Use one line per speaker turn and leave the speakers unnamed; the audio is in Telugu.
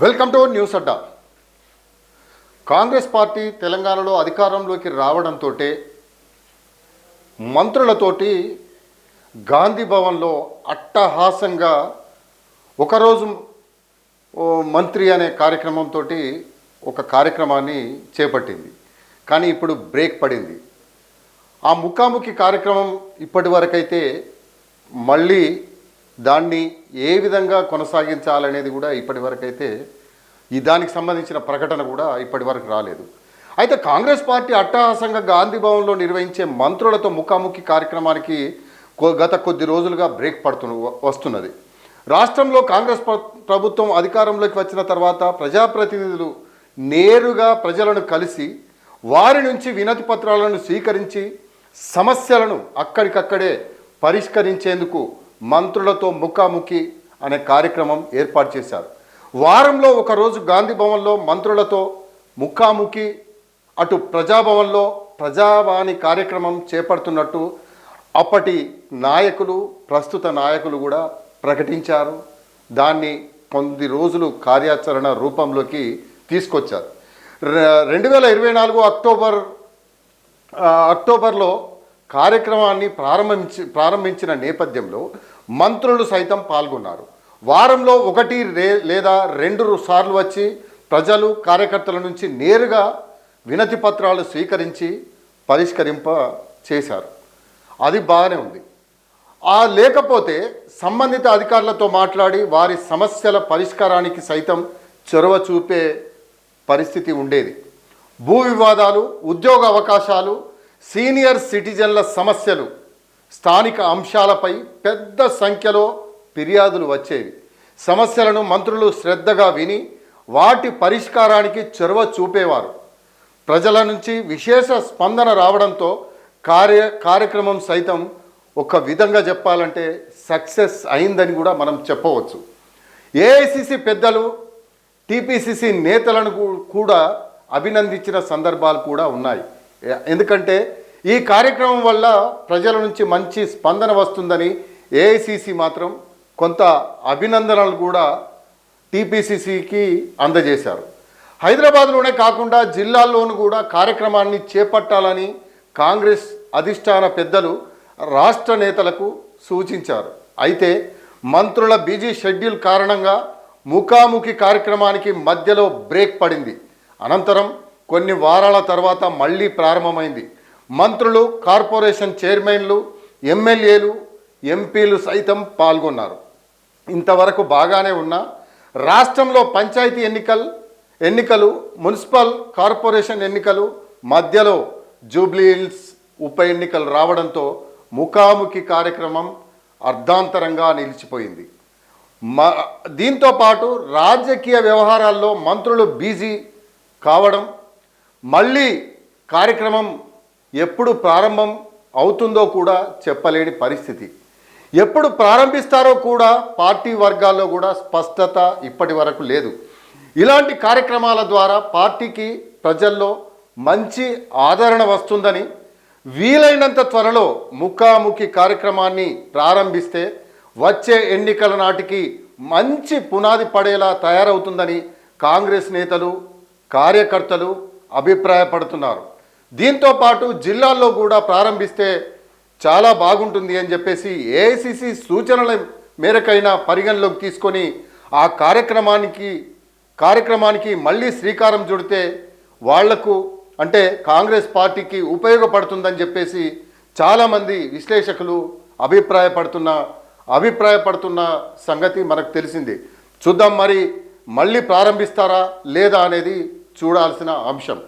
Welcome to news Adda. Congress party తెలంగాణలో అధికారంలోకి రావడంతో మంత్రులతోటి గాంధీ భవన్లో అట్టహాసంగా ఒకరోజు మంత్రి అనే కార్యక్రమంతో ఒక కార్యక్రమాన్ని చేపట్టింది. కానీ ఇప్పుడు బ్రేక్ పడింది. ఆ ముఖాముఖి కార్యక్రమం ఇప్పటి వరకైతే మళ్ళీ దాన్ని ఏ విధంగా కొనసాగించాలనేది కూడా ఇప్పటి వరకైతే దానికి సంబంధించిన ప్రకటన కూడా ఇప్పటి వరకు రాలేదు. అయితే కాంగ్రెస్ పార్టీ అట్టహాసంగా గాంధీ భవన్లో నిర్వహించే మంత్రులతో ముఖాముఖి కార్యక్రమానికి గత కొద్ది రోజులుగా బ్రేక్ వస్తున్నది. రాష్ట్రంలో కాంగ్రెస్ ప్రభుత్వం అధికారంలోకి వచ్చిన తర్వాత ప్రజాప్రతినిధులు నేరుగా ప్రజలను కలిసి వారి నుంచి వినతి పత్రాలను స్వీకరించి సమస్యలను అక్కడికక్కడే పరిష్కరించేందుకు మంత్రులతో ముఖాముఖి అనే కార్యక్రమం ఏర్పాటు చేశారు. వారంలో ఒకరోజు గాంధీ భవన్లో మంత్రులతో ముఖాముఖి, అటు ప్రజాభవన్లో ప్రజావాణి కార్యక్రమం చేపడుతున్నట్టు అప్పటి నాయకులు, ప్రస్తుత నాయకులు కూడా ప్రకటించారు. దాన్ని కొద్ది రోజులు కార్యాచరణ రూపంలోకి తీసుకొచ్చారు. 2024 అక్టోబర్లో కార్యక్రమాన్ని ప్రారంభించిన నేపథ్యంలో మంత్రులు సైతం పాల్గొన్నారు. వారంలో 1 లేదా 2 సార్లు వచ్చి ప్రజలు, కార్యకర్తల నుంచి నేరుగా వినతి పత్రాలు స్వీకరించి పరిష్కరింప చేశారు. అది బాగానే ఉంది. లేకపోతే సంబంధిత అధికారులతో మాట్లాడి వారి సమస్యల పరిష్కారానికి సైతం చొరవ చూపే పరిస్థితి ఉండేది. భూ వివాదాలు, ఉద్యోగ అవకాశాలు, సీనియర్ సిటిజన్ల సమస్యలు, స్థానిక అంశాలపై పెద్ద సంఖ్యలో ఫిర్యాదులు వచ్చేవి. సమస్యలను మంత్రులు శ్రద్ధగా విని వాటి పరిష్కారానికి చొరవ చూపేవారు. ప్రజల నుంచి విశేష స్పందన రావడంతో కార్యక్రమం సైతం ఒక విధంగా చెప్పాలంటే సక్సెస్ అయిందని కూడా మనం చెప్పవచ్చు. ఏఐసిసి పెద్దలు, టీపీసీసీ నేతలను కూడా అభినందించిన సందర్భాలు కూడా ఉన్నాయి. ఎందుకంటే ఈ కార్యక్రమం వల్ల ప్రజల నుంచి మంచి స్పందన వస్తుందని ఏఐసిసి మాత్రం కొంత అభినందనలు కూడా టీపీసీసీకి అందజేశారు. హైదరాబాద్లోనే కాకుండా జిల్లాల్లోనూ కూడా కార్యక్రమాన్ని చేపట్టాలని కాంగ్రెస్ అధిష్టాన పెద్దలు రాష్ట్ర నేతలకు సూచించారు. అయితే మంత్రుల బిజీ షెడ్యూల్ కారణంగా ముఖాముఖి కార్యక్రమానికి మధ్యలో బ్రేక్ పడింది. అనంతరం కొన్ని వారాల తర్వాత మళ్ళీ ప్రారంభమైంది. మంత్రులు, కార్పొరేషన్ చైర్మన్లు, ఎమ్మెల్యేలు, ఎంపీలు సైతం పాల్గొన్నారు. ఇంతవరకు బాగానే ఉన్నా రాష్ట్రంలో పంచాయతీ ఎన్నికలు, మున్సిపల్ కార్పొరేషన్ ఎన్నికలు, మధ్యలో జూబ్లీహిల్స్ ఉప ఎన్నికలు రావడంతో ముఖాముఖి కార్యక్రమం అర్ధాంతరంగా నిలిచిపోయింది. దీంతో పాటు రాజకీయ వ్యవహారాల్లో మంత్రులు బిజీ కావడం, మళ్ళీ కార్యక్రమం ఎప్పుడు ప్రారంభం అవుతుందో కూడా చెప్పలేని పరిస్థితి. ఎప్పుడు ప్రారంభిస్తారో కూడా పార్టీ వర్గాల్లో కూడా స్పష్టత ఇప్పటి వరకు లేదు. ఇలాంటి కార్యక్రమాల ద్వారా పార్టీకి ప్రజల్లో మంచి ఆదరణ వస్తుందని, వీలైనంత త్వరలో ముఖాముఖి కార్యక్రమాన్ని ప్రారంభిస్తే వచ్చే ఎన్నికల నాటికి మంచి పునాది పడేలా తయారవుతుందని కాంగ్రెస్ నేతలు, కార్యకర్తలు అభిప్రాయపడుతున్నారు. దీంతో పాటు జిల్లాల్లో కూడా ప్రారంభిస్తే చాలా బాగుంటుంది అని చెప్పేసి ఏఐసిసి సూచనల మేరకైనా పరిగణలోకి తీసుకొని ఆ కార్యక్రమానికి మళ్ళీ శ్రీకారం చుడితే వాళ్లకు అంటే కాంగ్రెస్ పార్టీకి ఉపయోగపడుతుందని చెప్పేసి చాలామంది విశ్లేషకులు అభిప్రాయపడుతున్న సంగతి మనకు తెలిసింది. చూద్దాం మరి మళ్ళీ ప్రారంభిస్తారా లేదా అనేది చూడాల్సిన అంశం.